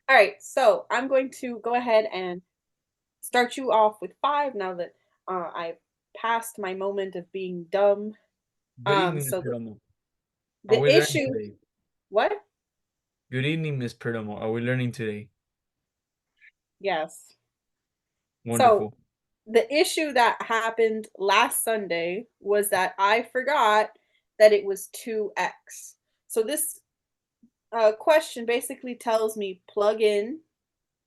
All right, so I'm going to go ahead and start you off with 5 now that I've passed my moment of being dumb. Good evening, Miss So Perdomo. Are the we learning issue, today? what? Good evening, Miss Perdomo. Are we learning today? Yes. So Wonderful. the issue that happened last Sunday was that I forgot that it was 2x. So this question basically tells me plug in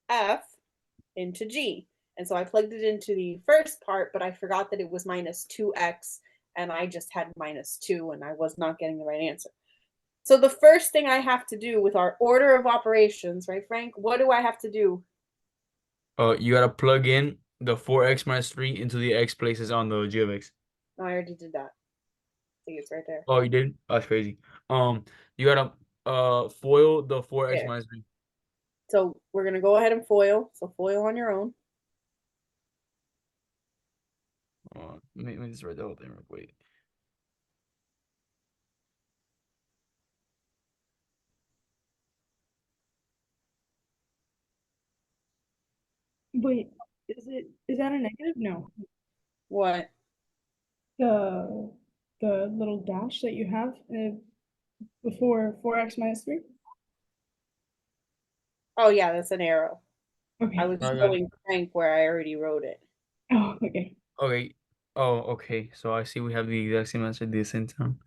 f into g. And so I plugged it into the first part, but I forgot that it was minus 2x, and I just had minus 2, and I was not getting the right answer. So the first thing I have to do with our order of operations, right, Frank? What do I have to do? You gotta plug in the 4x minus 3 into the x places on the g of x. No, I already did that. See, it's right there. Oh, you did? Oh, that's crazy. You gotta FOIL the 4x Yeah. minus 3. So we're gonna go ahead and FOIL. So FOIL on your own. Let me just write the whole thing real quick. Wait, is that a negative? No. What? The the little dash that you have before 4x minus 3? Oh yeah, that's an arrow. I Okay. was I got it. showing Frank where I already wrote it. Oh, okay. Okay. Oh, okay. So I see we have the exact same answer at the same time.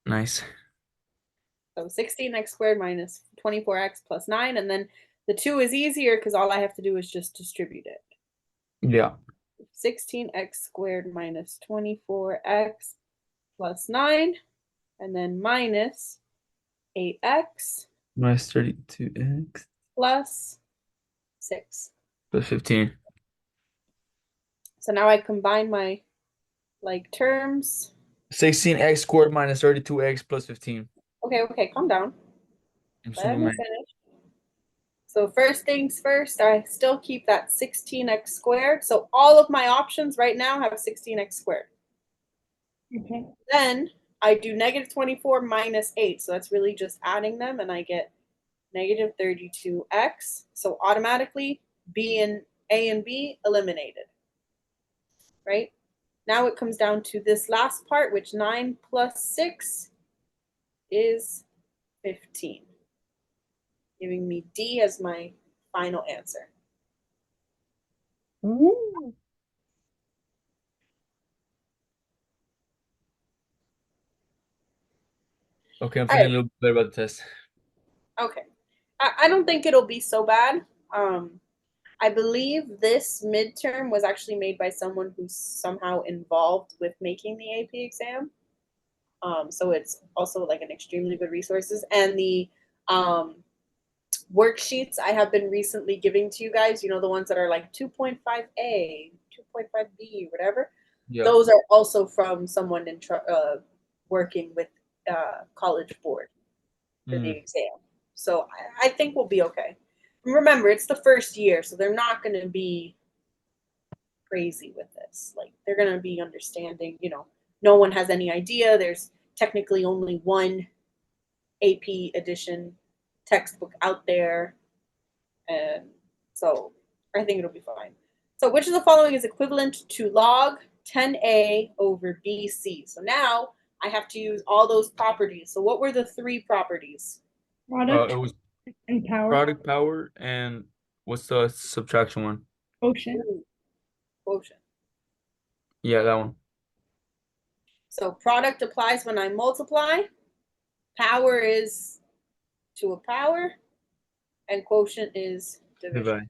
Nice. So 16x squared minus 24x plus 9. And then the 2 is easier because all I have to do is just distribute it. Yeah. 16x squared minus 24x plus 9. And then minus 8x Minus 32x plus 6. plus 15. So now I combine my like terms. 16x squared minus 32x plus 15. Okay, calm down. I'm Let me Superman. finish. So first things first, I still keep that 16x squared. So all of my options right now have 16x squared. Okay. Then I do negative 24 minus 8. So that's really just adding them, and I get negative 32x. So automatically B and A and B eliminated, right? Now it comes down to this last part, which 9 plus 6 is 15, giving me D as my final answer. Woo. Okay, I'm All feeling a right, little better about the test. okay. I don't think it'll be so bad. I believe this midterm was actually made by someone who's somehow involved with making the AP exam. So it's also like an extremely good resources. And the worksheets I have been recently giving to you guys, you know, the ones that are like 2.5A, 2.5B, whatever, Yeah. those are also from someone working with College Board for the Mm. exam. So I think we'll be okay. Remember, it's the first year, so they're not going to be crazy with this. Like, they're going to be understanding, you know, no one has any idea. There's technically only one AP edition textbook out there. And so I think it'll be fine. So which of the following is equivalent to log 10A over BC? So now I have to use all those properties. So what were the 3 properties? It Product was and power product power and what's the subtraction one? quotient. Ooh, quotient. Yeah, that one. So product applies when I multiply. Power is to a power, and quotient is division, Divide.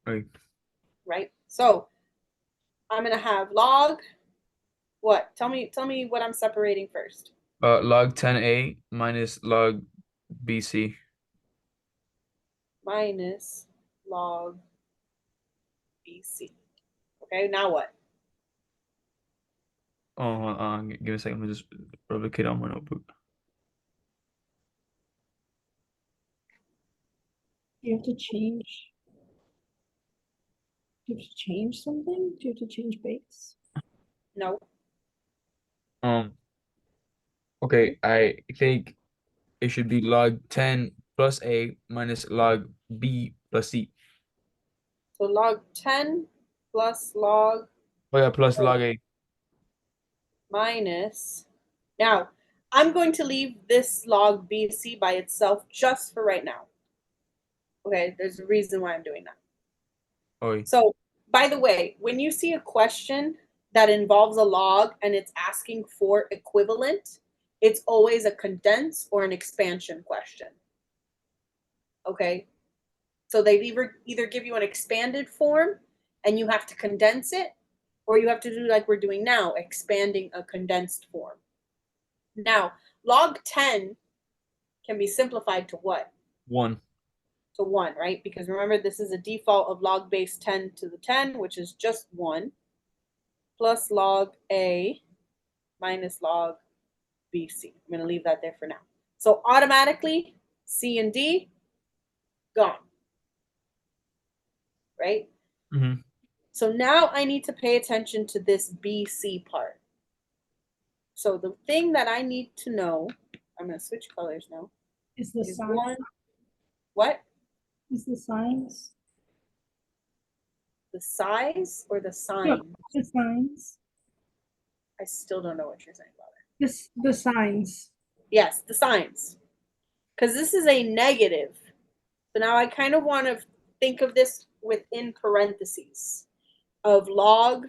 Right. right? So I'm gonna have log. What? Tell me what I'm separating first. Log 10a minus log BC. Minus log BC. Okay, now what? Oh, hold on. Give me a second. Let me just replicate on my notebook. You have to change. Do you have to change something? Do you have to change base? No. Um, okay, I think it should be log 10 plus a minus log B plus C. So log 10 plus log Oh yeah, plus log A. minus. Now, I'm going to leave this log BC by itself just for right now. Okay, there's a reason why I'm doing that. Oh, So, by the way, when you see a question that involves a log and it's asking for equivalent, it's always a condense or an expansion question. Okay? So they either give you an expanded form and you have to condense it, or you have to do like we're doing now, expanding a condensed form. Now, log 10 can be simplified to what? 1. To 1, right? Because remember, this is a default of log base 10 to the 10, which is just 1, plus log A minus log BC. I'm going to leave that there for now. So automatically, C and D, gone. Right? Mm-hmm. So now I need to pay attention to this BC part. So the thing that I need to know, I'm going to switch colors now, Is the is sign? one, what? Is the signs? The size or the sign? No, the signs. I still don't know what you're saying about it. The signs. Yes, the signs. Because this is a negative. So now I kind of want to think of this within parentheses of log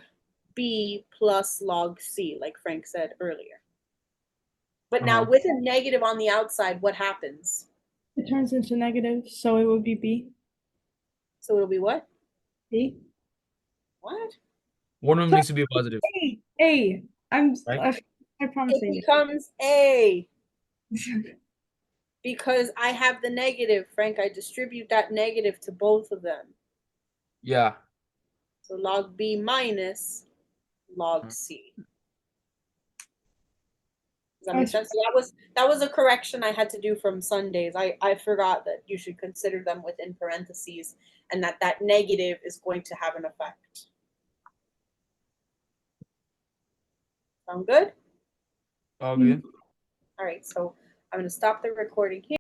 B plus log C, like Frank said earlier. But now with a negative on the outside, what happens? It turns into negative, so it would be B. So it'll be what? B. What? One of them needs to be a positive. A. Right? I promise It becomes A because I have the negative, Frank. I distribute that negative to both of them. Yeah. So log B minus log C. Does that make sense? So that was a correction I had to do from Sundays. I forgot that you should consider them within parentheses and that negative is going to have an effect. Sound good? All good. All right, so I'm going to stop the recording here.